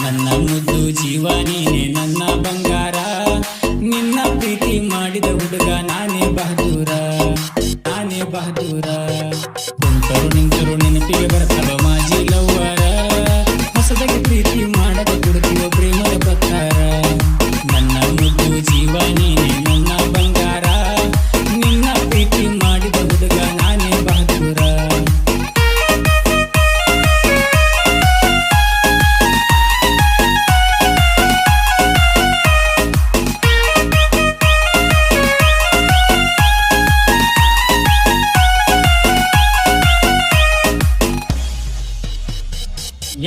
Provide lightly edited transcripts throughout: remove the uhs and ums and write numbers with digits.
ನನ್ನ ಮುದ್ದು ಜೀವ ನೀನೆ ನನ್ನ ಬಂಗಾರ, ನಿನ್ನ ಪ್ರೀತಿ ಮಾಡಿದ ಹುಡುಗ ನಾನೇ ಬಹದೂರ, ನಾನೇ ಬಹದೂರ. ಕುಂತರು ನಿಂತರು ನೆನಪಿಗೆ ಬರ್ತಾವ ಮಾಜಿ ಲವ್ವರ, ಹೊಸದಾಗಿ ಪ್ರೀತಿ ಮಾಡದ ಕೊಡುತ್ತೀವ ಪ್ರೇಮದ ಪತ್ತಾರ. ನನ್ನ ಮುದ್ದು ಜೀವ ನೀನೆ ನನ್ನ ಬಂಗಾರ, ನಿನ್ನ ಪ್ರೀತಿ ಮಾಡಿದ ಹುಡುಗ ನಾನೇ ಬಹದೂರ.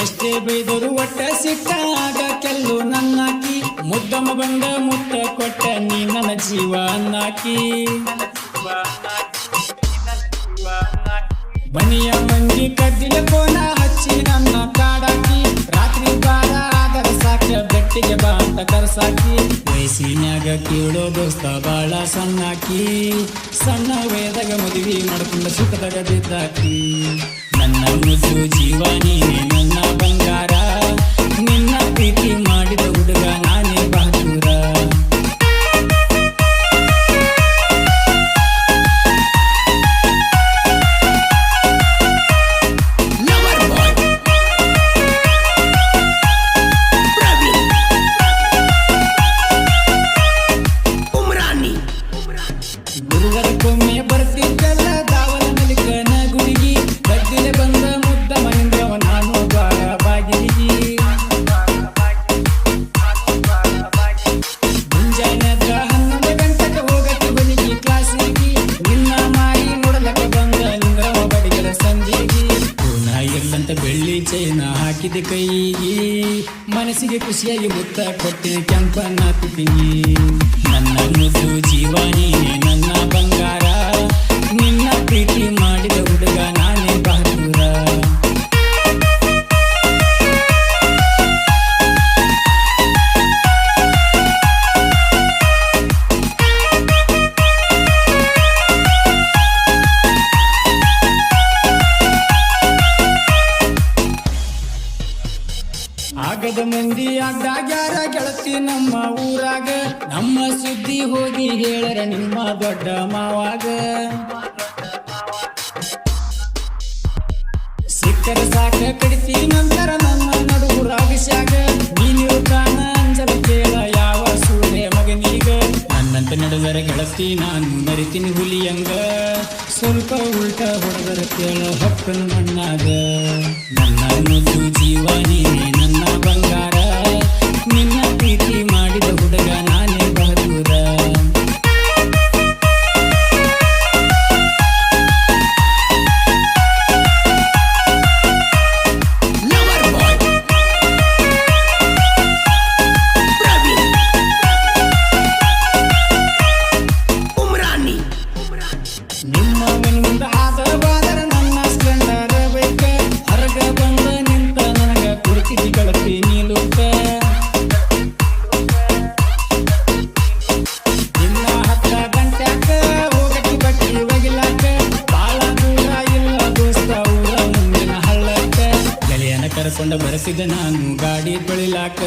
ಎಷ್ಟೇ ಬೈದರು ಒಟ್ಟ ಸಿಟ್ಟಾಗ ಕೆಲ್ಲು ನನ್ನಾಕಿ, ಮುದ್ದಮ್ಮ ಬಂದ ಮುತ್ತ ಕೊಟ್ಟ ನೀ ನನ್ನ ಜೀವ ಅನ್ನಾಕಿ. ಮನೆಯ ಮಂದಿ ಕದ್ದಿಲ ಕೋನ ಹಚ್ಚಿ ನನ್ನ ಕಾಡಾಕಿ, ರಾತ್ರಿ ಬಾರ ಆದರ ಸಾಕ್ಯ ಬೆಟ್ಟಿಗೆ ಬಾ ಅಂತ ಕರ್ಸಾಕಿ. ವಯಸ್ಸಿನ್ಯಾಗ ಕೇಳೋ ದೋಸ್ತ ಬಾಳ ಸಣ್ಣಾಕಿ, ಸಣ್ಣ ವಯದಾಗ ಮದುವೆ ಮಾಡ್ಕೊಂಡ ಸುಖದಾಗ ಬಿದ್ದಾಕಿ. ನನ್ನ ಮುದ್ದು ಜೀವ ನೀನೆ ನನ್ನ ಬಂಗಾರ, ನಿನ್ನ ಪ್ರೀತಿ ಮಾಡಿದ ಹುಡುಗ ನಾನೇ ಬಹದೂರ. ಗುರುವರಕ್ಕೊಮ್ಮೆ ಬರ್ತಿದ್ದಲ್ಲ ದಾವಲ ಮಲಿಕನ ಗುಡಿಗಿ, ಗದ್ದಿಲೆ ಬಂದ ಮುದ್ದ ಮಹಿಂದ್ರವ ನಾನು ಬಾಳ ಬಾಗಿಲಿಗಿ. ಮುಂಜಾನೆದ 11 ಗಂಟೆಗೆ ಹೋಗಕ್ಕೆ ಬಲಿಗಿ ಕ್ಲಾಸಿಗಿ, ನಿನ್ನ ಮಾಯಿ ನೋಡಲಕ್ಕ ಬಂದ ನಿಂದ್ರವ ಬಡಿಗರ ಸಂಜೆಗಿ. ಪೂನ ಇರ್ಲಂತ ಬೆಳ್ಳಿ ಚೈನ ಹಾಕಿದೆ ಕೈಗಿ, ಮನಸ್ಸಿಗೆ ಖುಷಿಯಾಗಿ ಮುತ್ತ ಕೊಟ್ಟಿನ ಕೆಂಪನ್ನ ತುಟಿಗಿ. ನನ್ನ ಮುದ್ದು ಜೀವ ನೀನೆ ನನ್ನ ಬಂಗಾರ, ನಿನ್ನ ಪ್ರೀತಿ ಮಾಡಿದ ಹುಡುಗ ನಾನೇ ಬಹದೂರ. ಆಗದ ಮಂದಿ ಅಡ್ಡಾಗ್ಯಾರ ಗೆಳತಿ ನಮ್ಮ ಊರಾಗ, ನಮ್ಮ ಸುದ್ದಿ ಹೋಗಿ ಹೇಳರ ನಿಮ್ಮ ದೊಡ್ಡ ಮಾವಾಗ. ಸಿಕ್ಕರ ಸಾಕ ಕಡಿತಿ ನಂತರ ನನ್ನ ನಡುರಾಗಿಸ್ಯಾಗ, ನೀನಿರುತ್ತಾನ ಅಂಜಲ ಕೇಳ ಯಾವ ಸೂರ್ಯ ಮಗನೀಗ. ನನ್ನಂತ ನಡುವರ ಗೆಳತಿ ನಾನು ಮರಿತೀನಿ ಹುಲಿಯಂಗ, ಸ್ವಲ್ಪ ಉಲ್ಟ ಹೊಡೆದರ ಕೇಳ ಹೊಕ್ಕನ ಮಣ್ಣಾಗ. ನನ್ನ ಮುದ್ದು ಜೀವ ನೀನೆ ನನ್ನ ಬಂಗಾರ, ನಿನ್ನ ಪ್ರೀತಿ ಮಾಡಿದ ಹುಡುಗ ನಾನೇ ಬಹದೂರ. ನಿಮ್ಮ ಮುಂದ ಆದ ಬಾದರ ನನ್ನ ಸ್ಪ್ಲೆಂಡರ್ ಬೈಕ, ಹೊರಗ ಬಂದ ನಿಂತ ನನಗ ಕುರ್ತಿದಿ ಗೆಳತಿ ನೀಲುಕ. ಇನ್ನ 10 ಗಂಟ್ಯಾಕ ಹೋಗಕ್ಕೆ ಬಟ್ಟಿ ಒಗಿಲಾಕ, ಬಾಳ ದೂರ ಇಲ್ಲ ದೋಸ್ತ ಊರ ಮುಂದಿನ ಹಳ್ಳಕ್ಕ. ಗೆಳೆಯನ ಕರ್ಕೊಂಡ ಬರಸಿದ ನಾನು ಗಾಡಿ ತೊಳಿಲಾಕ,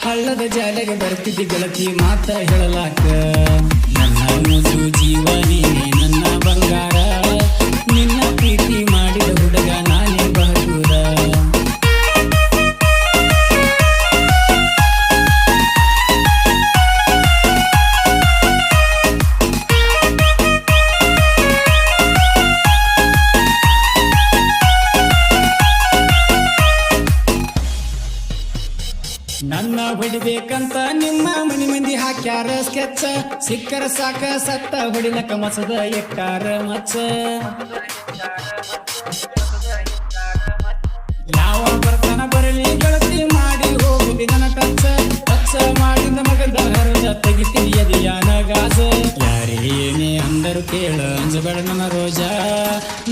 ಹಳ್ಳದ ಜಾಲೆಗೆ ಬರ್ತಿದ್ದಿ ಗೆಳತಿ ಮಾತ ಹೇಳಲಾಕ. ನನ್ನ ಮುದ್ದು ಜೀವ ನೀನೆ ನನ್ನ ಬಂಗಾರ, ನಿನ್ನ ಪ್ರೀತಿ ಮಾಡಿದ ಹುಡುಗ ನಾನೇ ಬಹದೂರ. ನನ್ನ ಹೊಡಿಬೇಕಂತ ನಿಮ್ಮ ಮನಿ ಮಂದಿ ಹಾಕ್ಯಾರ ಸ್ಕೆಚ್, ಸಿಕ್ಕರ ಸಾಕ ಸತ್ತ ಹೊಡಿಲಕ್ಕ ಮಸದ ಎಕ್ಕಾರ ಮಚ್ಚ. ಯಾವ ಬರ್ತಾನ ಬರಲಿ ಗೆಳತಿ ಮಾಡಿ ಹೋಗುದಿ ನನ್ನ ಟಚ್, ಟಚ್ ಮಾಡಿದ ಮಗದ ಹರದ ತೆಗಿತೀನಿ ಎದೆಯಾನ ಗಾಜ. ಯಾರೇ ಏನೇ ಅಂದರು ಕೇಳ ಅಂಜಬೇಡ ನನ್ನ ರೋಜ,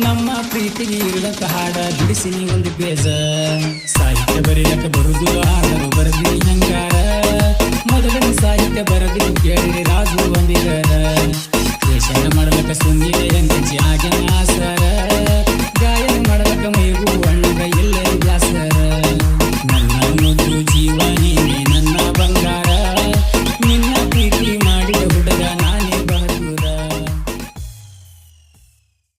ನಮ್ಮ ಪ್ರೀತಿಗೆ ಇರಲಂತ ಹಾಡ ಬಿಡಿಸಿನಿ ಒಂದು ಪೇಜ. ಸಾಹಿತ್ಯ ಬರೀಲಕ್ಕ ಬರುದು ಆದರೂ ಬರದಿ ಹಂಗಾರ, ಮೊದಲನೇ ಸಾಹಿತ್ಯ ಬರದಿ ಕೇಳಿರಿ ರಾಜು ಒಂದಿಗರ. ದೇಶನ ಮಾಡಲಕ್ಕ ಸುಂದಿದೆ ಎಂದಿ ಆಗ್ಯಾನ ಆಸರ, ಗಾಯನ ಮಾಡಲಕ್ಕ ಮೈಗೂ